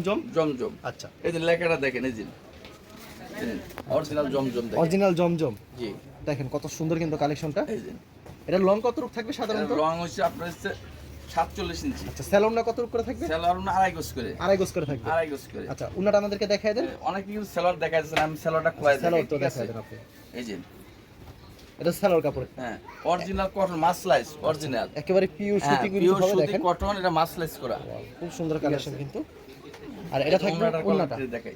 জমজম। আচ্ছা, এই যে লেখাটা দেখেন, এই যে অরিজিনাল জমজম, অরিজিনাল জমজম। জি, দেখেন কত সুন্দর কিন্তু কালেকশনটা। এই যে এটা লং কত রূপ থাকবে সাধারণত? লং হচ্ছে আপনার 47 ইঞ্চি। আচ্ছা, স্যালোনটা কত রূপ করে থাকবে? সেলার 2.5 গজ করে। 2.5 গজ করে থাকবে। 2.5 গজ করে। আচ্ছা, উনাটা আমাদেরকে দেখায় দেন। অনেক কিছু সেলার দেখা যাচ্ছে, আমি সেলারটা খোলাই দেখাই। সেলার তো দেখায় দেন আপনি। এই যে এটা সেলার কাপড়। হ্যাঁ, অরিজিনাল কটন মাসলাইজ, অরিজিনাল একেবারে পিওর সুতি কিন্তু হবে দেখেন। কটন, এটা মাসলাইজ করা। খুব সুন্দর কালেকশন কিন্তু। আর এটা থাকবে ওন্নাটা দেখাই।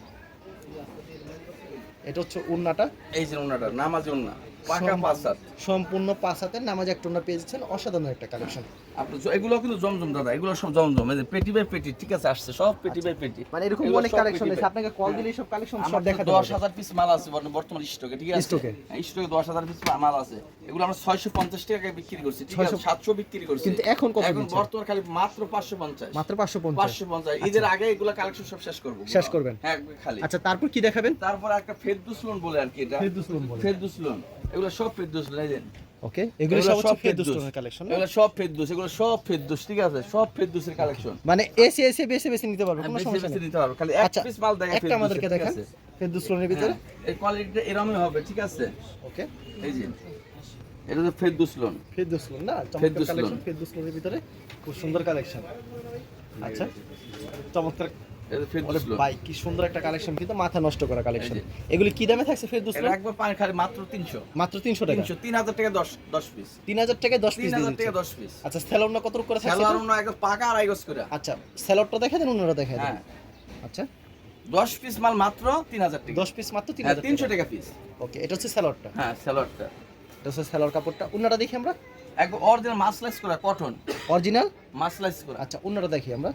এটা হচ্ছে ওন্নাটা। এই যে ওন্নাটা নামাজি ওন্না, পাকা 5 হাত, সম্পূর্ণ 5 হাতের নামাজ একটা ওন্না পেয়েছেন। অসাধারণ একটা কালেকশন। আপনি এগুলো কিন্তু জমজম দাদা, এগুলো সব জমজম। এই যে পেটি বাই পেটি, ঠিক আছে, আসছে সব পেটি বাই পেটি। মানে এরকম অনেক কালেকশন আছে, আপনাকে কল দিলে সব কালেকশন সব দেখাতে পারবো। 10,000 পিস মাল আছে বর্তমান স্টকে, ঠিক আছে, স্টকে 10,000 পিস মাল আছে। এগুলো আমরা 650 টাকায় বিক্রি করছি, ঠিক আছে, 700 বিক্রি করছি। কিন্তু এখন কত? এখন বর্তমান খালি মাত্র 550। মাত্র 550। 550। ঈদের আগে এগুলো কালেকশন সব শেষ করব। শেষ করবেন? হ্যাঁ, খালি। আচ্ছা, তারপর কি দেখাবেন? তারপর একটা ফেরদৌস লোন বলে আর কি, এটা ফেরদৌস লোন বলে। ফেরদৌস লোন, এগুলো সব ফেরদৌস লোন। এই যে ওকে, এগুলো সব হচ্ছে ফেরদৌস লোনের কালেকশন। এগুলো সব ফেরদৌস, এগুলো সব ফেরদৌস, ঠিক আছে, সব ফেরদৌসের কালেকশন। মানে এসে বেছে নিতে পারবে, কোনো সমস্যা নেই, নিতে পারবে। খালি এক পিস মাল দেখা একটা আমাদেরকে দেখান ফেরদৌস লোনের ভিতরে। এই কোয়ালিটিটা এরকমই হবে, ঠিক আছে। ওকে, এই যে এটা তো ফেরদৌস লোন। ফেরদৌস লোন না, চমৎকার কালেকশন ফেরদৌস লোনের ভিতরে, খুব সুন্দর কালেকশন। আচ্ছা, চমৎকার। ভাই কি সুন্দর একটা কালেকশন, কিন্তু মাথা নষ্ট করা কালেকশন। এগুলি কি দামে থাকছে ফেরদৌস লোন? একবার পানি খালি মাত্র 300। মাত্র 300 টাকা। 3000 টাকা 10 পিস। 3000 টাকায় 10 পিস। 3000 টাকা 10 পিস। আচ্ছা, স্যালোনটা কত করে থাকছে? স্যালোনটা একদম পাকা 2.5 গজ করে। আচ্ছা, স্যালোনটা দেখায় দেন, ওনারা দেখায় দেন। হ্যাঁ, আচ্ছা, 10 পিস মাল মাত্র 3000 টাকা। 10 পিস মাত্র 3000 টাকা। 300 টাকা পিস। ওকে, এটা হচ্ছে স্যালোনটা। হ্যাঁ, স্যালোনটা। এটা হচ্ছে স্যালোর কাপড়টা। ওনারা দেখি আমরা। একদম অরিজিনাল মাসলাইজ করা কটন, অরিজিনাল মাসলাইজ করা। আচ্ছা, ওনারা দেখি আমরা।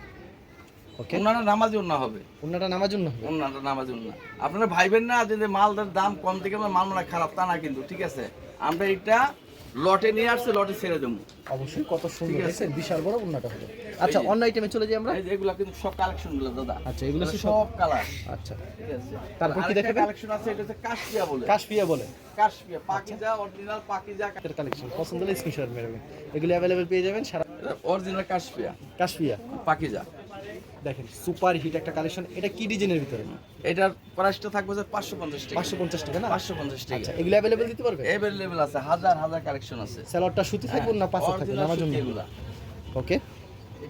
ওকে, ওনারা নামাজি ওন্না হবে। ওনারা নামার জন্য হবে। ওনারা নামাজি ওন্না। আপনারা ভাইবেন না যে মালটার দাম কম থেকে মাল মানে খারাপ, তা না কিন্তু, ঠিক আছে। আমরা এটা লটে নিয়ে আসছে, লটে ছেড়ে দেবো। অবশ্যই কত সুন্দর দেখেন, বিশাল বড় ওন্নাটা হবে। আচ্ছা, অন্য আইটেমে চলে যাই আমরা। এই যে এগুলা কিন্তু সব কালেকশন গুলো দাদা। আচ্ছা, এগুলো সব কালার। আচ্ছা, ঠিক আছে। তারপর কি দেখাবেন? কালেকশন আছে, এটা হচ্ছে কাশপিয়া বলে। কাশপিয়া বলে। কাশপিয়া পাকিজা, অরিজিনাল পাকিজা কালেকশন পছন্দ হলে স্ক্রিনশট মেরে এগুলি अवेलेबल পেয়ে যাবেন সারা। অরিজিনাল কাশপিয়া, কাশপিয়া পাকিজা। দেখেন সুপার হিট একটা কালেকশন। এটা কি ডিজাইনের ভিতরে? এটার প্রাইসটা থাকবে 550 টাকা। 550 টাকা না? 550 টাকা। আচ্ছা, এগুলি अवेलेबल দিতে পারবে? अवेलेबल আছে, হাজার হাজার কালেকশন আছে। সেলরটা সুতি থাকবে না পাঁচা থাকবে আমার জন্য এগুলা। ওকে,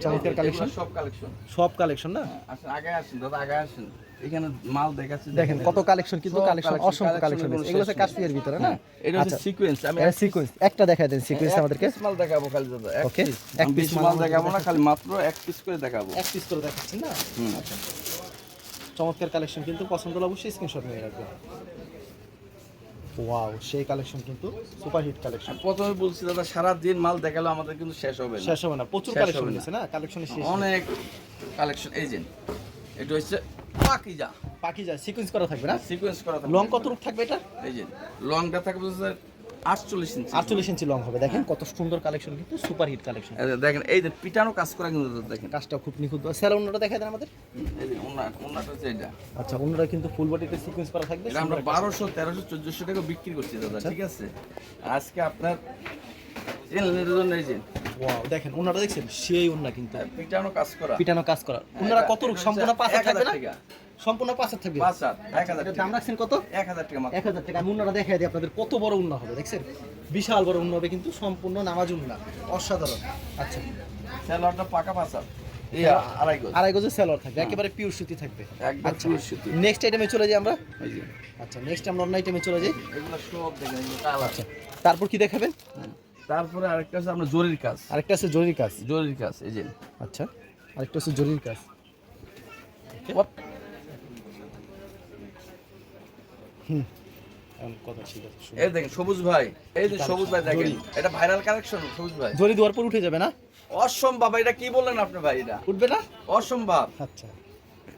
চমৎকার কালেকশন, সব কালেকশন, সব কালেকশন না? আসেন আগে আসেন দাদা, আগে আসেন। এখানে মাল দেখাচ্ছি, দেখেন কত কালেকশন, কিন্তু কালেকশন অসংখ্য কালেকশন আছে। এগুলো হচ্ছে কাশপিয়ার ভিতরে না? এটা হচ্ছে সিকোয়েন্স। আমি সিকোয়েন্স একটা দেখায় দেন, সিকোয়েন্স আমাদেরকে। পিস মাল দেখাবো খালি দাদা। ওকে, এক পিস মাল দেখাবো না, খালি মাত্র এক পিস করে দেখাবো। এক পিস করে দেখাচ্ছেন না? আচ্ছা, চমৎকার কালেকশন, কিন্তু পছন্দ হলে অবশ্যই স্ক্রিনশট নিয়ে রাখবেন। ওয়াও, সেই কালেকশন কিন্তু সুপার হিট কালেকশন। প্রথমে বলছি দাদা, সারা দিন মাল দেখালো আমাদের কিন্তু শেষ হবে না। শেষ হবে না, প্রচুর কালেকশন আছে না? কালেকশনের শেষ অনেক কালেকশন। এই যে এটা হচ্ছে পাকিজা। পাকিজা সিকোয়েন্স করা থাকবে না? সিকোয়েন্স করা থাকবে। লং কত রূপ থাকবে এটা? এই যে লংটা থাকবে 48 ইঞ্চি। 48 ইঞ্চি লং হবে। দেখেন কত সুন্দর কালেকশন, কিন্তু সুপার হিট কালেকশন। দেখেন এই যে পিটানো কাজ করা, কিন্তু দেখেন কাজটা খুব নিখুঁত। স্যালোনটা দেখায় দেন আমাদের। এই যে ওন্নাটা হচ্ছে এটা। আচ্ছা, ওন্নাটা কিন্তু ফুল বডিতে সিকোয়েন্স করা থাকবে। এটা আমরা 1200, 1300, 1400 টাকা বিক্রি করছি দাদা, ঠিক আছে। আজকে আপনার চ্যানেলের জন্য এই যে ওয়াও, দেখেন ওন্নাটা দেখছেন, সেই ওন্না কিন্তু পিটানো কাজ করা। পিটানো কাজ করা। ওন্নাটা কত রূপ? সম্পূর্ণ পাঁচা থাকবে না? সম্পূর্ণ পাঁচা থাকবে। 1000 দাম রাখছেন কত? 1000 টাকা মাত্র। 1000 টাকা। আমি ওন্নাটা দেখাই দিই আপনাদের, কত বড় ওন্না হবে দেখছেন, বিশাল বড় ওন্না হবে, কিন্তু সম্পূর্ণ নামাজ ওন্না, অসাধারণ। আচ্ছা, সেলরটা পাকা 5000, এই আড়াই গজ। আড়াই গজের সেলর থাকবে, একেবারে পিওর সুতি থাকবে। একদম পিওর সুতি। নেক্সট আইটেমে চলে যাই আমরা। এই যে আচ্ছা, নেক্সট আমরা অন্য আইটেমে চলে যাই। এগুলো সব দেখেন, এগুলো কালার। আচ্ছা, তারপর কি দেখাবেন? তারপরে আরেকটা আছে আমরা জরির কাজ। আরেকটা আছে জরির কাজ। জরির কাজ, এই যে আচ্ছা, আরেকটা আছে জরির কাজ। কথা ঠিক আছে। এই দেখেন সবুজ ভাই, এই যে সবুজ ভাই দেখেন, এটা ভাইরাল কালেকশন সবুজ ভাই। জরি দেওয়ার পর উঠে যাবে না? অসম্ভব, এটা কি বললেন আপনি ভাই? এটা উঠবে না? অসম্ভব। আচ্ছা,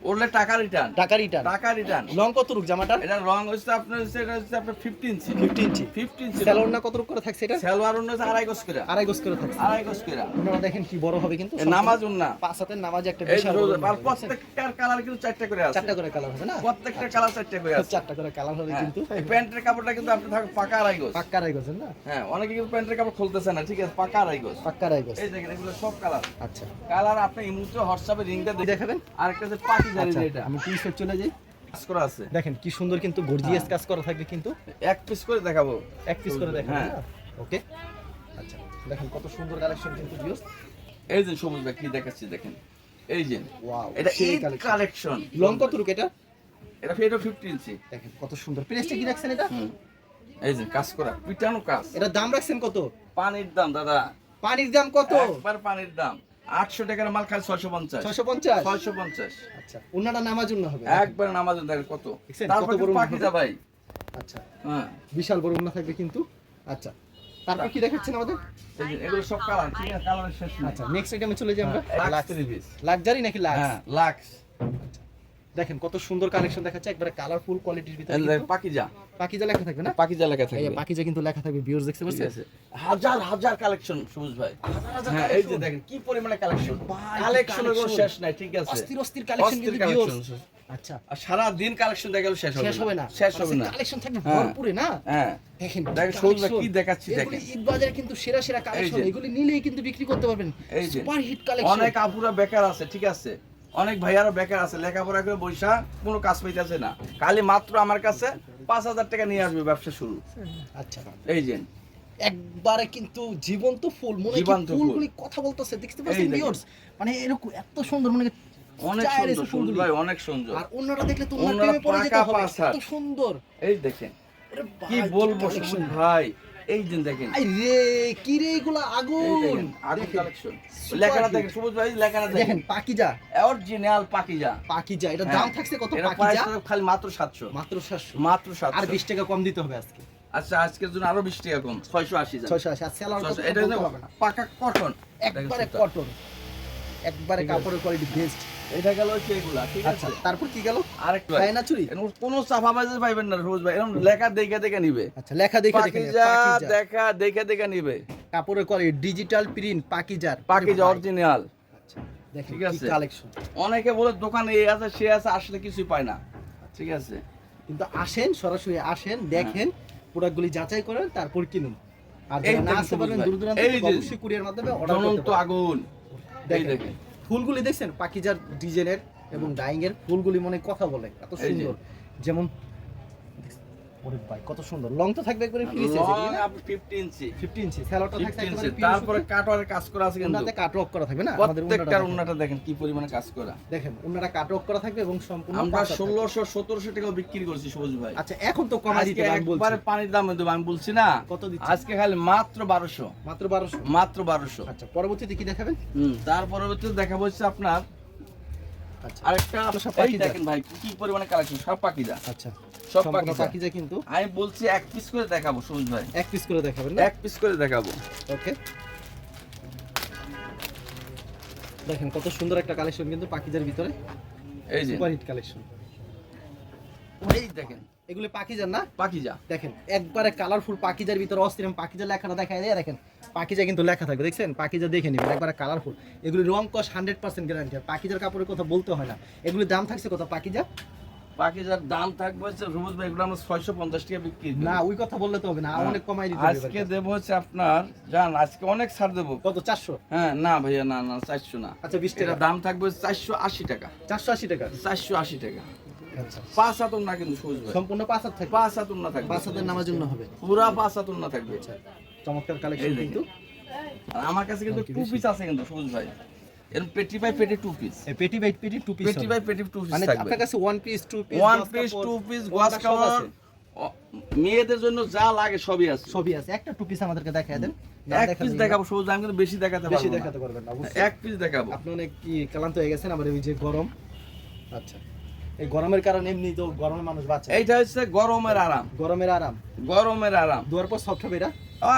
ওরলে টাকা রিটার্ন। টাকা রিটার্ন। টাকা রিটার্ন। লং কত রূপ জামাটা? এটা রং হচ্ছে আপনার, এটা হচ্ছে আপনার 50 ইঞ্চি। 50 ইঞ্চি। 50 ইঞ্চি। সেলোনা কত রূপ করে থাকছে এটা? সেলোয়ার অন্য হচ্ছে 2.5 গজ করে। 2.5 গজ করে থাকছে। 2.5 গজ করে। আপনারা দেখেন কি বড় হবে, কিন্তু নামাজ উন্না। পাঁচ হাতের নামাজ একটা এই বিশাল বড়। আর প্রত্যেকটার কালার কিন্তু 4টা করে আছে। 4টা করে কালার হবে না? প্রত্যেকটা কালার 4টা করে আছে। 4টা করে কালার হবে কিন্তু। এই প্যান্টের কাপড়টা কিন্তু আপনি থাকবে পাকা 2.5 গজ। পাক্কা 2.5 গজ না? হ্যাঁ, অনেকে কিন্তু প্যান্টের কাপড় খুলতেছে না, ঠিক আছে, পাকা 2.5 গজ। পাক্কা 2.5 গজ। এই দেখেন এগুলো সব কালার। আচ্ছা, কালার আপনি ইমুতে হোয়াটসঅ্যাপে রিংটা দেখাবেন। আরেকটা যে পাকি জানি আচ্ছা, না এটা আমি পিসে চলে যাই। কাজ করা আছে দেখেন কি সুন্দর কিন্তু গর্জিয়াস কাজ করা থাকবে কিন্তু এক পিস করে দেখাবো এক পিস করে দেখেন। হ্যাঁ। ওকে আচ্ছা দেখেন কত সুন্দর কালেকশন কিন্তু ভিউয়ার্স। এই যে সবুজ ভাই কি দেখাচ্ছি দেখেন এই যে ওয়াও এটা সেই ঈদ কালেকশন লং কত রুক এটা? এটা ফেটো 50 ইঞ্চি দেখেন কত সুন্দর। প্রেসটা কি রাখছেন এটা? এই যে কাজ করা পিটানো কাজ এটা দাম রাখছেন কত? পানির দাম দাদা পানির দাম কত? একবার পানির দাম 800 টাকার মাল খালি 650 650 650 আচ্ছা ওনাটা নামার জন্য হবে একবার নামাজের দেখেন কত দেখছেন তারপর কত বড় পাকিজা ভাই আচ্ছা হ্যাঁ বিশাল বড় ওনা থাকবে কিন্তু। আচ্ছা তারপর কি দেখাচ্ছেন আমাদের? এই যে এগুলো সব কালার ঠিক আছে কালারের শেষ নাই আচ্ছা নেক্সট আইটেমে চলে যাই আমরা। লাক্স রিভিস লাক্সারি নাকি লাক্স? হ্যাঁ লাক্স দেখেন কত সুন্দর কালেকশন দেখাচ্ছে একবারে কালারফুল কোয়ালিটির ভিতরে এই কিন্তু। পাকিজা পাকিজা লেখা থাকবে না? পাকিজা লেখা এই থাকবে পাকিজা কিন্তু লেখা থাকবে ভিউয়ার্স দেখতে ঠিক পাচ্ছেন? আছে হাজার হাজার কালেকশন সবুজ ভাই হ্যাঁ এই যে দেখেন কি পরিমাণে কালেকশন কালেকশনের কোনো শেষ নাই ঠিক আছে অস্থির অস্থির কালেকশন কিন্তু ভিউয়ার্স। আচ্ছা আর সারা দিন কালেকশন দেখা গেল শেষ হবে না শেষ হবে না কালেকশন থাকবে হ্যাঁ। ভরপুরে না? হ্যাঁ দেখেন দেখেন সবুজ ভাই কি দেখাচ্ছি দেখেন ঈদ বাজারে কিন্তু সেরা সেরা কালেকশন এই যে। এগুলি নিলেই কিন্তু বিক্রি করতে পারবেন। এই যে সুপার হিট কালেকশন। অনেক আপুরা বেকার আছে ঠিক আছে অনেক ভাইয়ারা বেকার আছে লেখাপড়া করে বৈশা কোনো কাজ পাইতেছে না খালি মাত্র আমার কাছে 5000 টাকা নিয়ে আসবে ব্যবসা শুরু আচ্ছা এই যে একবারে কিন্তু জীবন্ত ফুল মনে হয় জীবন্ত কি ফুল। ফুলগুলি কথা বলতেছে দেখতে পাচ্ছেন দেখেন। ভিউয়ার্স মানে এরকম এত সুন্দর মানে অনেক চায়ের সুন্দর এসে সবুজ ফুলগুলি। ভাই অনেক সুন্দর আর অন্যটা দেখলে তো অন্য অন্যরা প্রেমে পড়ে যেতে পাকা হবে পাঁচ হাত। এত সুন্দর। এই দেখেন ওরে কি ভাই, বলবো collection। সবুজ ভাই এই দিন দেখেন আই রে কি রে এগুলা এই আগুন দেখেন আগুন দেখেন, কালেকশন super লেখাটা hit। দেখেন সবুজ ভাই লেখাটা দেখেন দেখেন পাকিজা অরিজিনাল পাকিজা পাকিজা এটা হ্যাঁ। দাম থাকছে কত? এটা পাকিজা প্রাইস খালি মাত্র 700 মাত্র 700 মাত্র আর 700 20 টাকা কম দিতে হবে আজকে। আচ্ছা আজকের জন্য আরো 20 টাকা কম 680 যান 680 আর সেলার কত? এটা বলতে হলো হবে না। পাকা কটন একবারে কটন একবারে ঠিক আছে। কাপড়ের কোয়ালিটি বেস্ট। এটা গেল হচ্ছে এগুলা ঠিক আচ্ছা আছে তারপর কি গেল? আরেকটু চায়না চুড়ি? এরকম কোনো চাপাবাজি পাইবেন না রোজ ভাই এরকম লেখা দেখে দেখে নিবে আচ্ছা লেখা দেখে দেখে নেন, পাকিজা পাকিজা। দেখা দেখে দেখে নিবে কাপড়ের কোয়ালিটি ডিজিটাল প্রিন্ট পাকিজার পাকিজা অরিজিনাল আচ্ছা দেখেন ঠিক কি আছে। কালেকশন। অনেকে বলে দোকানে এই আছে সে আছে আসলে কিছুই পায় না ঠিক আছে কিন্তু আসেন সরাসরি আসেন দেখেন প্রোডাক্টগুলি যাচাই করেন তারপর কিনুন। আর এই যারা না দেখেন আসতে সবুজ পারবেন ভাই, দূর দূরান্ত এই থেকে যে অবশ্যই কুরিয়ার মাধ্যমে অর্ডার করতে জ্বলন্ত পারেন। আগুন এই দেখেন দেখেন ফুলগুলি দেখছেন পাকিজার ডিজাইনের এবং ডাইং এর ফুলগুলি মনে কথা বলে এত এই যে। সুন্দর যেমন ওরে ভাই কত সুন্দর লং তো থাকবে একবারে ফ্রি সাইজ লং আপনি 50 ইঞ্চি 50 ইঞ্চি স্যালোটা থাকবে 50 ইঞ্চি একবারে তারপরে কাটওয়ারের কাজ করা আছে কিন্তু ওনাতে কাট ওয়ার্ক করা থাকবে না আমাদের প্রত্যেকটার ওনাটা উন্নাটা দেখেন কি পরিমাণে কাজ করা দেখেন ওনাটা কাট ওয়ার্ক করা থাকবে এবং সম্পূর্ণ আমরা পাঁচ হাত থাকবে। 1600 1700 টাকা বিক্রি করছি সবুজ ভাই আচ্ছা এখন তো কমাই দিতে আজকে আমি বলছি একবারে পানির দাম দেব আমি বলছি না কত দিচ্ছি আজকে খালি মাত্র 1200 মাত্র 1200 মাত্র 1200 আচ্ছা পরবর্তীতে কি দেখাবেন তার পরবর্তীতে দেখাবো হচ্ছে আপনার আচ্ছা আরেকটা সব এই পাকিজা। দেখেন ভাই কি পরিমাণে কালেকশন সব পাকিজা আচ্ছা সব সম্পূর্ণ পাকিজা পাকিজা কিন্তু আমি বলছি এক পিস করে দেখাবো সবুজ ভাই এক পিস করে দেখাবেন না এক পিস করে দেখাবো ওকে দেখেন কত সুন্দর একটা কালেকশন কিন্তু পাকিজার ভিতরে এই যে সুপার হিট কালেকশন এই দেখেন এগুলো পাকিজার না পাকিজা দেখেন একবারে কালারফুল পাকিজার ভিতরে অস্থির আমি পাকিজার লেখাটা দেখাই দেয় দেখেন পাকিজা কিন্তু লেখা থাকবে দেখছেন পাকিজা দেখে নেবেন একবারে কালারফুল এগুলি রং কস 100% গ্যারান্টি আর পাকিজার কাপড়ের কথা বলতে হয় না এগুলির দাম থাকছে কত পাকিজা পাকিজার দাম থাকবে হচ্ছে রুমুজ ভাই এগুলো আমরা 650 টাকা বিক্রি করি। না ওই কথা বললে তো হবে না অনেক কমাই দিতে হবে আজকে এবার। দেবো হচ্ছে আপনার জান আজকে অনেক ছাড় দেবো কত 400 হ্যাঁ না ভাইয়া না না 400 না আচ্ছা 20 টাকা এটার দাম থাকবে 480 টাকা 480 টাকা 480 টাকা আচ্ছা 5 হাতুন না কিন্তু সবুজ ভাই সম্পূর্ণ 5 হাত থাকবে 5 হাতুন না থাকবে 5 হাতের নামার জন্য হবে পুরা 5 হাতুন না থাকবে চমৎকার কালেকশন এই দেখেন। কিন্তু আর আমার কাছে কিন্তু টু পিস আছে কিন্তু সবুজ ভাই এর পেটি বাই পেটি টু পিস এই পেটি বাই পেটি টু পিস পেটি বাই পেটি টু পিস মানে থাকবে আপনার কাছে one piece two piece one piece two piece গোয়াস কাভার মেয়েদের জন্য যা লাগে সবই আছে সবই আছে একটা টু পিস আমাদেরকে দেখায় দেন না এক দেখালে পিস দেখাবো সবুজ আমি কিন্তু বেশি দেখাতে বেশি পারবো দেখাতে না পারবেন না অবশ্যই এক পিস দেখাবো আপনি অনেক কি ক্লান্ত হয়ে গেছেন আবার এই যে গরম আচ্ছা এই গরমের কারণে এমনি তো গরমে মানুষ বাঁচে এইটা হচ্ছে গরমের আরাম গরমের আরাম গরমের আরাম দুয়ার পর সফট হবে এটা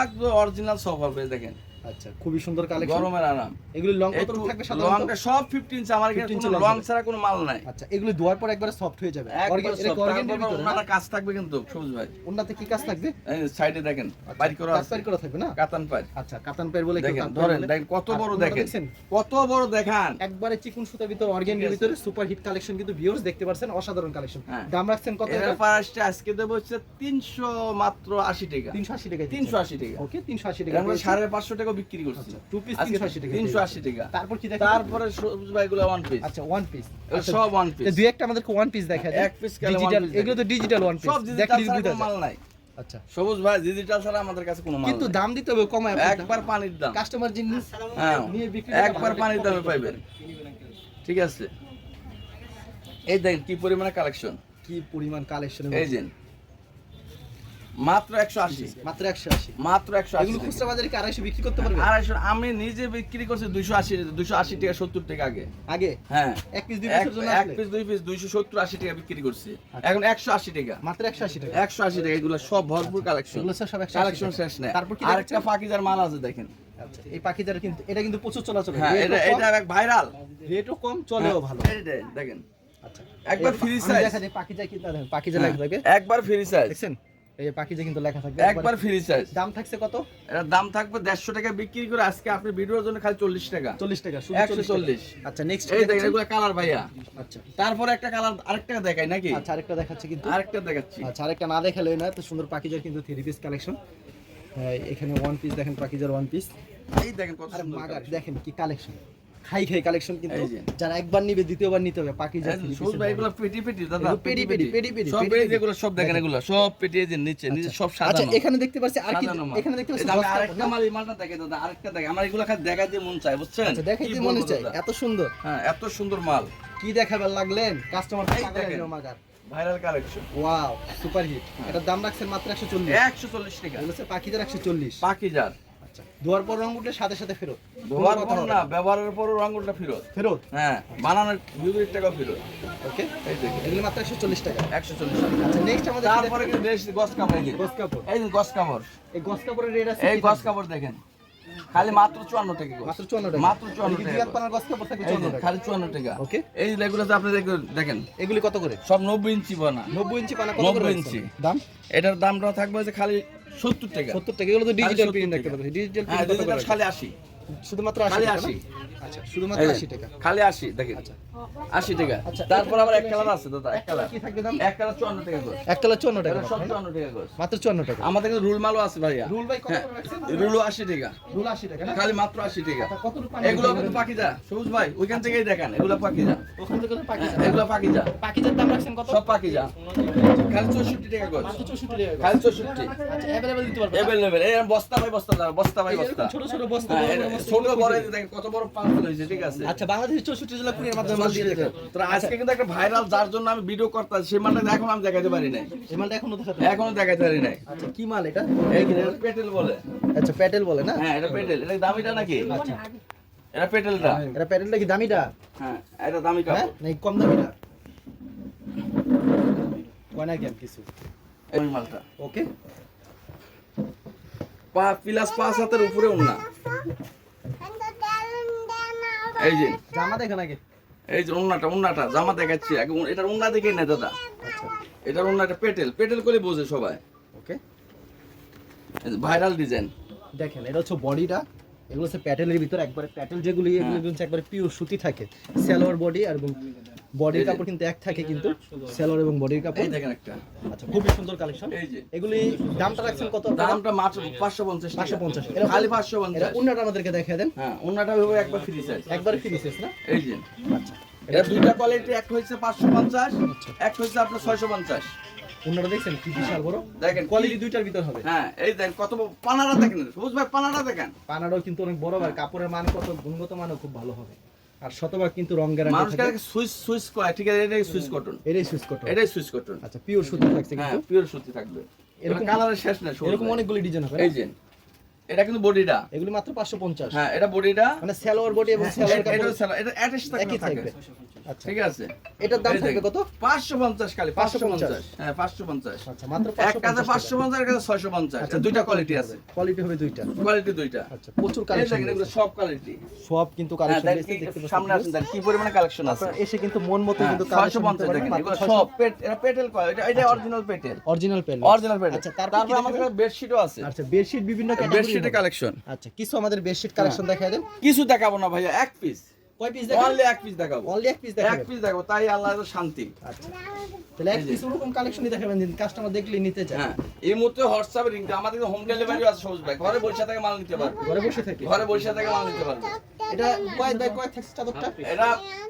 একদম অরিজিনাল সফর পেয়ে দেখেন আচ্ছা খুবই সুন্দর কালেকশন গরমের আরাম এগুলি লং কত একটু থাকবে সাধারণত লংটা সব 15 ইঞ্চি আমার 15 কাছে ইঞ্চি কোনো long লং হবে। ছাড়া কোনো মাল নাই আচ্ছা এগুলি দুয়ার পর একবারে সফট হয়ে যাবে একবার এটা soft, অর্গানজার তারপর ভিতরে না ওনারা কাজ থাকবে কিন্তু সবুজ ভাই ওনাতে কি কাজ থাকবে এই সাইডে দেখেন বাড়ি করা আছে কাজ করা থাকবে না কাতান পাই আচ্ছা কাতান পের বলে কেউ দেখেন কাতান ধরেন বলে। দেখেন কত আর বড় ওনারা দেখেন দেখছেন? কত বড় দেখান একবারে চিকন সুতার ভিতর অর্গানজার ঠিক আছে। ভিতরে সুপার হিট কালেকশন কিন্তু ভিউয়ার্স দেখতে পাচ্ছেন অসাধারণ কালেকশন হ্যাঁ। দাম রাখছেন কত এর এটা ফার্স্টে আজকে দেবো হচ্ছে 300 মাত্র 80 টাকা 380 টাকা 380 টাকা ওকে 380 এটা টাকা আমরা পেয়েছি। 550 টাকা টাকা বিক্রি করছি। টু পিস আজকে 380 টাকা 380 টাকা। তারপর কি দেখেন? তারপরে সবুজ ভাই এগুলো ওয়ান পিস। আচ্ছা ওয়ান পিস, সব ওয়ান পিস। দুই একটা আমাদেরকে ওয়ান পিস দেখায় দেন। এক পিস কালে one ডিজিটাল, piece এগুলো তো ডিজিটাল ওয়ান পিস, সব ডিজিটাল ছাড়া কোনো মাল নাই। আচ্ছা সবুজ ভাই ডিজিটাল ছাড়া আমাদের কাছে কোনো মাল কিন্তু নাই। দাম দিতে হবে কমায়, একবার পানির দাম। কাস্টমার জিনিস হ্যাঁ, নিয়ে বিক্রি একবার পানির দামে পাইবেন। ঠিক আছে, এই দেখেন কি পরিমাণে কালেকশন, কি পরিমাণ কালেকশন। এই যে মাত্র 180, মাত্র 180, মাত্র 180। এগুলো খুচরা বাজারে কি 250 বিক্রি করতে পারবে? 250, আমি নিজে বিক্রি করছি 280 টাকা 70 টাকা আগে। আগে হ্যাঁ, এক পিস দুই পিসের জন্য এক পিস দুই পিস 270 80 টাকা বিক্রি করছি। এখন 180 টাকা, মাত্র 180 টাকা। 180 টাকা। এগুলো সব ভরপুর কালেকশন, এগুলো সব 180 কালেকশন শেষ নেই। তারপর কি আরেকটা পাকিজার মাল আছে দেখেন। আচ্ছা এই পাখিটার কিন্তু এটা কিন্তু প্রচুর চলাচল, হ্যাঁ, এটা এক ভাইরাল, রেটও কম, চলেও ভালো। এই দেখেন আচ্ছা একবার ফ্রি সাইজ। দেখা যায় পাখিজা কিন্তু দেখেন, পাখিজা লেখা থাকে, একবার ফ্রি সাইজ দেখছেন এই যে পাখিজা কিন্তু লেখা থাকবে একবার ফ্রি সাইজ। দাম থাকছে কত? এর দাম থাকবে 150 টাকা বিক্রি করে আজকে আপনি ভিডিওর জন্য খালি 40 টাকা। 40 টাকা, শুধু 140। আচ্ছা নেক্সট এই দেখেন এগুলো কালার ভাইয়া। আচ্ছা তারপরে একটা কালার আরেকটা দেখাই নাকি? আচ্ছা আরেকটা দেখাচ্ছে কিন্তু, আরেকটা দেখাচ্ছি। আচ্ছা আরেকটা না দেখালে না, তো সুন্দর পাখিজার কিন্তু 3 পিস কালেকশন। এখানে ওয়ান পিস দেখেন, পাখিজার ওয়ান পিস। এই দেখেন কত আর সুন্দর মাগার collection। দেখেন কি কালেকশন, খাই খাই কালেকশন কিন্তু। এই যে। যারা একবার নিবে দ্বিতীয়বার নিতে হবে পাখিজার। সবুজ ভাই এগুলো পেটি পেটি দাদা, এগুলো পেটি পেটি, পেটি পেটি, সব পেটি পেটি পেটি। যেগুলো সব দেখেন, এগুলো সব পেটি এই যে নিচে নিচে সব আচ্ছা সাজানো। এখানে দেখতে পাচ্ছি আর কি, সাজানো মাল। এখানে দেখতে পাচ্ছি এই যে আমি বস্তা, আরেকটা মাল, এই মালটা দেখে দাদা, আরেকটা দেখে আমার এগুলো খালি দেখা দিয়ে মন চায়, বুঝছেন? আচ্ছা দেখাই কি দিয়ে মনে বলবো চাই, দাদা? এত সুন্দর। হ্যাঁ, এত সুন্দর মাল, কি দেখাবার লাগলেন কাস্টমার এই দেখেন। মাগার। Viral collection. Wow super hit. এটার দাম রাখছেন মাত্র 140, 140 টাকা। এগুলো হচ্ছে পাখিজার 140। পাকিজার আচ্ছা ধোয়ার পর রং উঠলে সাথে সাথে ফেরত, ধোয়ার পর না, ব্যবহারের পরও রঙটা ফেরত। ফেরত। হ্যাঁ, বানানোর 2 টাকা ফেরত। ওকে এই দেখেন এগুলো মাত্র 140 টাকা। 140 টাকা। আচ্ছা নেক্সট আমাদের তারপরে কিন্তু দেশ গস কাপড়, এই যে গস কাপড়। এই যে গস কাপড়, এই গস কাপড়ের রেট আছে এই কি গস থাকবে? কাপড় দেখেন খালি মাত্র 54 টাকা গস। মাত্র 54 টাকা। মাত্র 54 দুই টাকা হাত পানার গস কাপড় থাকবে এই যে 54 টাকা। খালি 54 টাকা। ওকে এই যে এগুলো যে আপনি দেখেন এগুলি কত করে? সব 90 ইঞ্চি বানা। 90 ইঞ্চি পানা কত 90 করে ইঞ্চি। রাখছেন? দাম এটার দামটা থাকবে যে খালি 70 টাকা। 70 টাকা। এগুলো তো ডিজিটাল 70 প্রিন্ট টাকা। দেখতে পাচ্ছেন, ডিজিটাল হ্যাঁ, প্রিন্ট কত করে? ডিজিটাল খালি 80। শুধুমাত্র 80 খালি টাকা 80। না? আচ্ছা শুধুমাত্র এই যে, 80 টাকা। খালি 80 দেখেন। আচ্ছা 80 টাকা। আচ্ছা, তারপর আবার এক কালার আছে দাদা, এক কালার। কি থাকবে দাম? এক কালার 54 টাকা করে। এক কালার 54 টাকা। এটা সব 54 টাকা করে। মাত্র 54 টাকা। আমাদের কাছে রুল মালও আছে ভাইয়া। রুল ভাই কত হ্যাঁ, করে রাখছেন? রুলও 80 টাকা। রুল 80 টাকা না? খালি মাত্র 80 টাকা। আচ্ছা, কত রূপায়? এগুলো কিন্তু পাখিজা সবুজ ভাই, ওইখান থেকেই দেখেন, এগুলো পাখিজা। ওখান থেকে তো পাখিজা। এগুলো পাখিজা, পাখিজার দাম রাখছেন কত? সব পাখিজা। খালি 64 টাকা করে। মাত্র 64 টাকা। খালি 64। আচ্ছা अवेलेबल দিতে পারবেন? এভেলেবেল। এই বস্তা ভাই বস্তা দাও, বস্তা ভাই বস্তা। ছোট ছোট বস্তা, হ্যাঁ, বড় এটা বড় বস্তা, ছোট এগুলো বড় কি এই দেখেন কত বড় পার্সেল হয়েছে, ঠিক আছে? আচ্ছা বাংলাদেশের 64 জেলা কুরিয়ার মাধ্যমে মাল দিয়ে দেন। তো আজকে কিন্তু একটা ভাইরাল, যার জন্য আমি ভিডিও করতেছি, সেই মালটা এখন আমি দেখাতে পারি নাই, এই মালটা এখনো দেখাতে এখনো দেখাতে পারি নাই। আচ্ছা কি মাল এটা? এই যে এটা পেটেল বলে। আচ্ছা প্যাটেল বলে না? হ্যাঁ, এটা পেটেল। এটা দামিটা নাকি? আচ্ছা এটা পেটেলটা। এটা প্যাটেলটা কি দামিটা? হ্যাঁ, এটা দামি হ্যাঁ কাপড়। নাকি কম দামিটা? কোনা কেম কিছু। এই মালটা ওকে প্লাস 5 হাতের উপরে ওন্না। এই যে জামা দেখেন আগে। এই যে ওন্নাটা জামা দেখাচ্ছি আগে। এটার ওন্না দেখেই না দাদা, আচ্ছা এটার ওন্নাটা পেটেল করে বোঝে সবাই। ওকে ভাইরাল ডিজাইন। দেখেন এটা হচ্ছে বডিটা, এগুলো হচ্ছে প্যাটেলের ভিতর একবারে প্যাটেল যেগুলো এগুলো হচ্ছে একবারে পিওর সুতি থাকে। সালোয়ার বডি আর এবং বডির কাপড় কিন্তু এক থাকে, কিন্তু সালোয়ার এবং বডির কাপড়। এই দেখেন একটা, আচ্ছা খুবই সুন্দর কালেকশন। এই যে এগুলি দামটা রাখছেন কত? দামটা মাত্র 550 টাকা। 550। খালি এটা 550। উন্নাটা আমাদেরকে দেখায় দেন। হ্যাঁ, ওন্নাটা হবে একবার ফ্রি সাইজ। একবারে ফ্রি সাইজ না? এই যে আচ্ছা এটা দুইটা কোয়ালিটি, এক হইছে 550, এক হইছে আপনার 650। উন্নাটা দেখছেন কি বিশাল বড়, দেখেন কোয়ালিটি দুইটার ভিতর হবে। হ্যাঁ, এই দেখেন কত পানারা দেখেন, সবুজ ভাই পানারা দেখেন। পানাটাও কিন্তু অনেক বড় হয়, কাপড়ের মান কত, গুণগত মানও খুব ভালো হবে। আর শতভাগ কিন্তু রং গ্যারান্টি মানুষ থাকে। কাছে সুইস কয়, ঠিক আছে? এটাই সুইস কটন, এটাই সুইচ কটন। এটাই সুইস কটন। আচ্ছা পিওর সুতি থাকছে হ্যাঁ, কিন্তু। পিওর সুতি থাকবে। এরকম এরকম কালারের শেষ না। এরকম অনেকগুলি ডিজাইন হবে না? এই যে এটা কিন্তু বডিটা। এগুলি মাত্র 550। হ্যাঁ, এটা বডিটা। মানে সালোয়ার বডি এবং সালোয়ার এটা কাপড় এটা অ্যাটাচ একই থাকবে। থাকবে। আচ্ছা ঠিক আছে, এটার দাম এই থাকবে দেখেন, কত? 550 খালি 550। 550 হ্যাঁ, 550। আচ্ছা মাত্র এক কাছে 550। 550 আর কাছে 650। আচ্ছা এটা দুইটা কোয়ালিটি আছে, কোয়ালিটি হবে দুইটা। কোয়ালিটি দুইটা। আচ্ছা প্রচুর এই কালেকশন দেখেন এগুলো সব কোয়ালিটি। সব কিন্তু হ্যাঁ, কালেকশন দেখেন দেখতে পাচ্ছেন। সামনে আসেন, দেখেন কি পরিমাণে কালেকশন আছে। আপনারা এসে কিন্তু মন মতো হ্যাঁ, কিন্তু কালেকশন 650 দেখেন, এগুলো সব এটা পেটেল কয়, এটা অরিজিনাল পেটেল। অরিজিনাল পেল। অরিজিনাল পেটেল। আচ্ছা তারপর আমাদের কাছে বেডশিটও আছে। আচ্ছা বেডশিট বিভিন্ন ক্যাটাগরি। বেডশিটের কালেকশন আচ্ছা কিছু আমাদের বেডশিট কালেকশন দেখায় দেন। কিছু দেখাবো না ভাইয়া, এক পিস কয় পিস দেখাবেন? অনলি এক পিস দেখাবো, অনলি এক পিস এক দেখাবেন। পিস দেখাবো, তাই আল্লাহর শান্তি। আচ্ছা তাহলে এক এই যে। পিস ওরকম কালেকশনই দেখাবেন দিন, কাস্টমার দেখলে নিতে চায়। হ্যাঁ, এই মুহূর্তে হোয়াটসঅ্যাপে লিংক, আমাদের হোম ডেলিভারিও আছে সবুজ ভাই, ঘরে বসে থেকে মাল নিতে পারবে, ঘরে বসে থাকি। ঘরে বসে থেকে মাল নিতে পারবে। এটা কয় থাকছে চাদরটা? এটা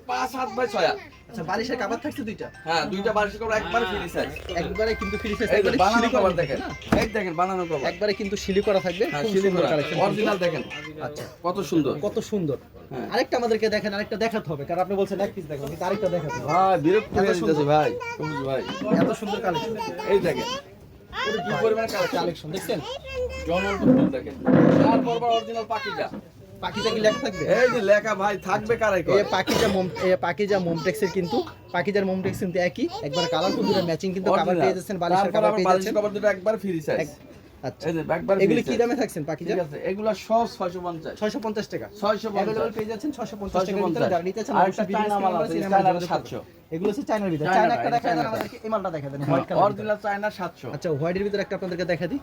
5-7 বাই 6। আচ্ছা বালিশের কভার থাকছে দুইটা, হ্যাঁ, দুইটা বালিশ কভার একবারে ফ্রি সাইজ। একবারে কিন্তু ফ্রি সাইজ, এই যে একবারে বানানো সিলি কভার করা দেখেন, না, এই দেখেন বানানো কভার, একবারে কিন্তু সিলি করা থাকবে। হ্যাঁ, খুব সিলি সুন্দর করা কালেকশন, অরিজিনাল দেখেন। আচ্ছা কত সুন্দর কত সুন্দর। হ্যাঁ। আরেকটা আমাদেরকে দেখেন, আরেকটা দেখাতে হবে, কারণ আপনি বলছেন এক পিস দেখাবো, কিন্তু আরেকটা দেখাতে হবে। ভাই বিরক্ত হয়ে এত সুন্দর। যাচ্ছে ভাই, সবুজ ভাই। এত সুন্দর কালেকশন, এই দেখেন কি পরিমাণ কালেকশন, কালেকশন দেখছেন? জনল ফুল দেখেন, তারপর অরিজিনাল পাকিজা। পাকিজা কি লেখা থাকবে? এই যে লেখা ভাই থাকবে কারাই কয়। এই পাকিজা মোমটেক্সের কিন্তু, পাকিজার মোমটেক্স কিন্তু একই, একবার কালারফুল দুটো ম্যাচিং কিন্তু কভার পেয়ে যাচ্ছেন, বালিশের তারপর কভার আবার পেয়ে বালিশ যাচ্ছেন। কভার দুটো একবার ফ্রি সাইজ। আচ্ছা এই যে একবার এগুলো কি দামে থাকছেন পাকিজা? ঠিক আছে, এগুলা সব 650, 650 টাকা। 650 অ্যাভেলেবল পেয়ে যাচ্ছেন 650 টাকার ভিতরে, যারা নিতে চান আর অবশ্যই একটা ভিডিও চায়না মাল আছে, স্ক্রিনে চায়না যোগাযোগ করবেন। 700। এগুলো হচ্ছে চায়নার ভিতরে। চায়না চায়না একটা ভাই, দেখা দেন চায়না আমাদেরকে, এই মালটা দেখা দেন হোয়াইট কালার। Original China 700। আচ্ছা হোয়াইটের ভিতরে একটা আপনাদেরকে দেখা দিই।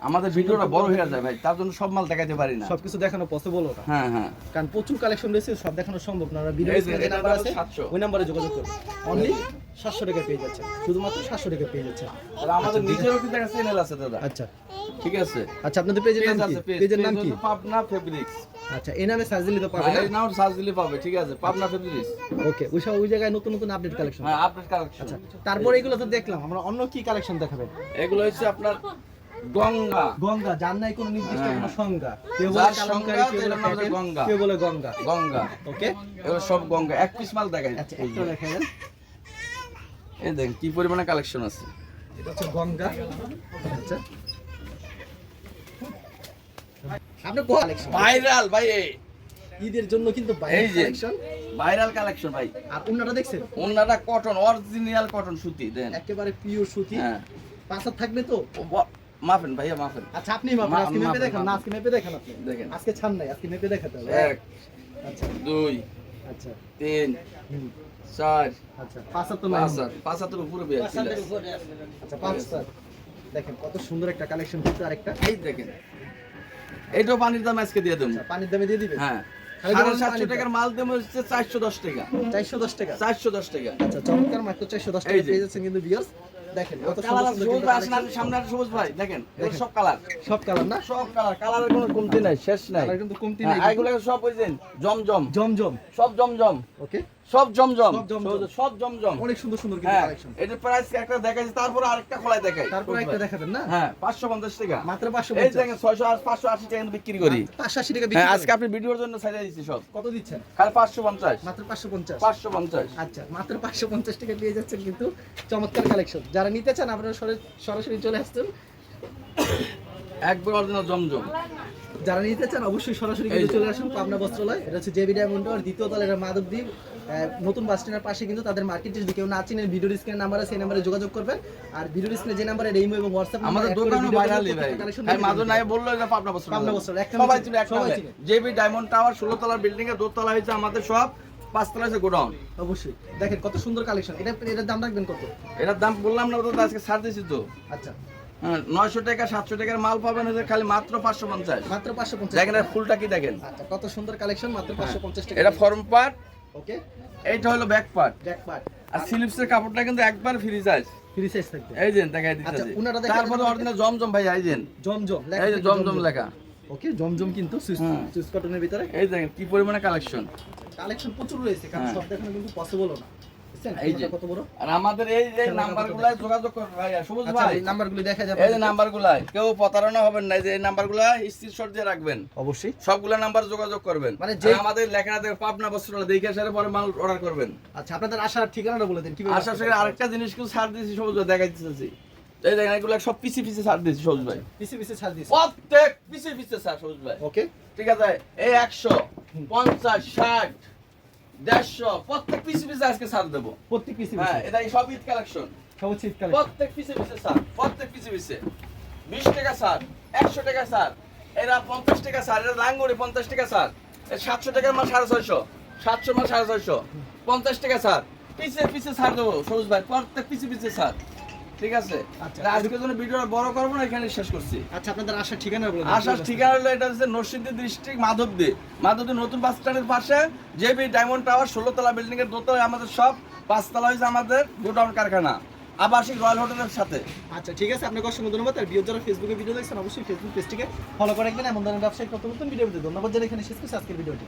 আমাদের ভিডিওটা বড় হয়ে যায় ভাই, তার জন্য সব মাল দেখাতে পারি না। সবকিছু দেখানো পসিবল না, হ্যাঁ হ্যাঁ, কারণ প্রচুর কালেকশন রয়েছে, সব দেখানো সম্ভব না। আমরা ভিডিও এই যে স্ক্রিনে যে এটা নাম্বার হলো আছে 700। ওই নম্বরে যোগাযোগ করুন। অনলি 700 টাকা পেয়ে যাচ্ছেন, শুধুমাত্র 700 টাকা পেয়ে যাচ্ছেন। আর আমাদের নিজেরও কিন্তু একটা চ্যানেল আছে দাদা। আচ্ছা ঠিক আছে, আচ্ছা আপনাদের পেজের পেজ নাম কি? আছে, পেজ পেজের নাম কি? হচ্ছে পাবনা ফেব্রিক্স। আচ্ছা এই নামে সার্চ দিলে তো পাবেন হ্যাঁ, না? এই নাম সার্চ দিলে পাবে। ঠিক আছে, পাবনা ফেব্রিক্স। ওকে ওই জায়গায় নতুন নতুন আপডেট কালেকশন। হ্যাঁ, আপডেট কালেকশন। আচ্ছা তারপরে এগুলো তো দেখলাম, আমরা অন্য কি কালেকশন দেখাবেন? এগুলো হচ্ছে আপনার গঙ্গা। গঙ্গা, যার নাই কোনো নির্দিষ্ট হ্যাঁ। কোনো সংজ্ঞা, কেউ বলে যার কালামকারী, সংজ্ঞা, কেউ বলে এটার নাম হচ্ছে প্যাটেল, গঙ্গা। কেউ বলে গঙ্গা। গঙ্গা, ওকে এগুলো সব গঙ্গা। এক পিস মাল দেখাই। আচ্ছা একটা দেখা যান, এই দেখেন কি পরিমাণে কালেকশন আছে। এটা হচ্ছে গঙ্গা। আচ্ছা আপনি কোন কালেকশন? ভাইরাল ভাই, ঈদের জন্য কিন্তু এই বাইরে যে কালেকশন। ভাইরাল কালেকশন ভাই। আর অন্যটা দেখছেন ওনাটা কটন, অরিজিনাল কটন সুতি দেন। একেবারে পিওর সুতি, হ্যাঁ, পাঁচার থাকবে তো। মাফেন ভাইয়া, মাফেন। আচ্ছা আপনি মাপেন, আজকে মেপে দেখান না, আজকে মেপে দেখান আপনি। দেখেন, আজকে ছাড় নাই, আজকে মেপে দেখাতে হবে। 1 আচ্ছা 2 আচ্ছা 3 হুম, 4 আচ্ছা পাঁচার তো নাই। 5 হাতের উপরে বের ছিল। আচ্ছা পাঁচটা দেখেন কত সুন্দর একটা কালেকশন কিন্তু। আরেকটা এই দেখেন, এইটাও পানির দাম আজকে দিয়ে দেবো। আচ্ছা, পানির দামে দিয়ে দিবেন। হ্যাঁ, খালি 750 পানির টাকার মাল দেবো হচ্ছে 410 টাকা। 410 টাকা। 410 টাকা। আচ্ছা চমৎকার, মাত্র 410 এই টাকা যে। পেয়ে যাচ্ছেন কিন্তু ভিউয়ার্স। দেখেন কত কালার সুন্দর সুন্দর সবুজ কিন্তু ভাই, আসেন collection। আপনি সামনে আর সবুজ ভাই দেখেন, এগুলো দেখেন। সব কালার, সব কালার না, সব কালার, কালারের কোনো কমতি নাই, শেষ নাই। কালার কিন্তু কমতি হ্যাঁ, নেই। এগুলো সব বুঝছেন জমজম, জমজম। সব জমজম, ওকে সব জমজম, সব জমজম। সব জমজম। অনেক সুন্দর সুন্দর কিন্তু হ্যাঁ, কালেকশন। এটার প্রাইস একটা দেখাইছি, তারপর আরেকটা খোলাই দেখাই। তারপর একটা দেখাবেন না? হ্যাঁ, 550 টাকা। মাত্র এই 550। দেখেন 600 আর 580 টাকা কিন্তু বিক্রি করি। 580 টাকা বিক্রি হ্যাঁ, করেন। আজকে আপনি ভিডিওর জন্য ছাইড়া দিচ্ছি সব। কত দিচ্ছেন? খালি 550, মাত্র 550। 550। আচ্ছা মাত্র 550 টাকা পেয়ে যাচ্ছেন কিন্তু চমৎকার কালেকশন। যারা নিতে চান আপনারা সরাসরি চলে আসছেন। একবার অরিজিনাল জমজম। যারা নিতে চান অবশ্যই সরাসরি কিন্তু চলে আসুন পাবনা বস্ত্রালয়। এটা হচ্ছে জেবি ডায়মন্ড আর দ্বিতীয় তলা, এটা মাধবদ্বীপ নতুন বাস স্ট্যান্ডের পাশে কিন্তু তাদের মার্কেট। যদি কেউ না চিনেন ভিডিও স্ক্রিনের নাম্বার আছে, সেই নাম্বারে যোগাযোগ করবেন। আর ভিডিও স্ক্রিনে যে নাম্বারে ইমো এবং হোয়াটসঅ্যাপ আমাদের দোকানও ভাইরালি ভাই। হ্যাঁ, মাদুর নাই বললো এটা পাবনা বস্ত্র। পাবনা বস্ত্রালয়, একটা সবাই মিছিল, চিনে, একটা সবাই নামে। চিনে। জেবি ডায়মন্ড টাওয়ার 16 তলার বিল্ডিং এর 2 তলা হয়েছে আমাদের সব, 5 তলা হয়েছে গোডাউন। অবশ্যই দেখেন কত সুন্দর কালেকশন। এটার দাম রাখবেন কত? এটার দাম বললাম না, ওটা আজকে ছাড় দিয়েছি তো। আচ্ছা হ্যাঁ, 900 টাকা 700 টাকার মাল পাবেন হচ্ছে খালি মাত্র 550। মাত্র 550। দেখেন এর ফুলটা কি দেখেন। আচ্ছা কত সুন্দর কালেকশন, মাত্র 550 টাকা। এটা ফর্ম পার্ট, ওকে এইটা হলো ব্যাক পার্ট। ব্যাক পার্ট আর স্লিপসের কাপড়টা কিন্তু একবার ফ্রি সাইজ। ফ্রি সাইজ থাকবে। এই যে দেখাই দিচ্ছি। আচ্ছা, উনারা দেখাই তারপরে দেন। অরিজিনাল জমজম ভাই, এই যে জমজম এই যে জমজম লেখা। ওকে জমজম কিন্তু সুইস কটনের ভিতরে এই দেখেন কি পরিমাণে কালেকশন। কালেকশন প্রচুর রয়েছে, কারণ হ্যাঁ। সব দেখানো কিন্তু পসিবলও না। বুঝছেন এই যে কত বড়। আর আমাদের এই যে নাম্বারগুলাই যোগাযোগ করবে ভাইয়া সবুজ আচ্ছা ভাই। এই নাম্বারগুলো দেখা যাবে। এই যে নাম্বারগুলাই কেউ প্রতারণা হবেন না, এই যে এই নাম্বারগুলা স্ক্রিনশট দিয়ে রাখবেন। অবশ্যই সবগুলা নাম্বার যোগাযোগ করবেন। মানে যে আমাদের লেখাতে পাবনা বস্ত্রালয় দেখে আসার পরে মাল অর্ডার করবেন। আচ্ছা আপনাদের আসার ঠিকানাটা বলে দিন কিভাবে আশা করি আরেকটা জিনিস কিছু ছাড় দিয়েছি সবুজ ভাই, দেখাই দিতেছি। এই দেখেন এগুলো সব পিসি পিসি ছাড় দিয়েছি সবুজ ভাই, পিছে পিছে ছাড় দিয়েছে। প্রত্যেক পিসি পিসি ছাড় সবুজ ভাই। ওকে ঠিক আছে, এই 100 50 60 150 প্রত্যেক পিসি পিসি আজকে ছাড় দেবো। প্রত্যেক পিছে হ্যাঁ, পিছে এটা সব ঈদ কালেকশন। সব চিপ কালেকশন। প্রত্যেক পিসে পিসে ছাড়, প্রত্যেক পিসে পিসে 20 টাকা ছাড়, 100 টাকা ছাড়, এরা 50 টাকা ছাড়, এরা রাঙ্গুড়ি 50 টাকা ছাড়, 700 টাকার মাল 650, 700 মাল 650, 50 টাকা ছাড়, পিসে পিসে ছাড় দেবো সবুজ ভাই, প্রত্যেক পিসে পিসে ছাড়। ঠিক আছে আচ্ছা। আজকের জন্য ভিডিওটা বড় করবো না, এখানে শেষ করছি। আচ্ছা, আপনাদের আসার ঠিকানা বলুন। আসার ঠিকানা হলো এটা হচ্ছে নরসিংদী ডিস্ট্রিক্ট মাধবদী নতুন বাস স্ট্যান্ডের পাশে জেবি ডায়মন্ড টাওয়ার 16 তলা বিল্ডিং এর দোতলায় আমাদের সব, 5 তলা হয়েছে আমাদের গোডাউন কারখানা আবাসিক রয়্যাল হোটেলের সাথে। আচ্ছা ঠিক আছে, আপনাকে অসংখ্য ধন্যবাদ। আর যারা ফেসবুকে ভিডিও দেখছেন অবশ্যই ফেসবুক পেজটিকে ফলো করে রাখবেন। এমন ধরনের ব্যবসায়িক নতুন নতুন ভিডিও ধন্যবাদ জানাই এখানে শেষ করছি আজকের ভিডিওটি।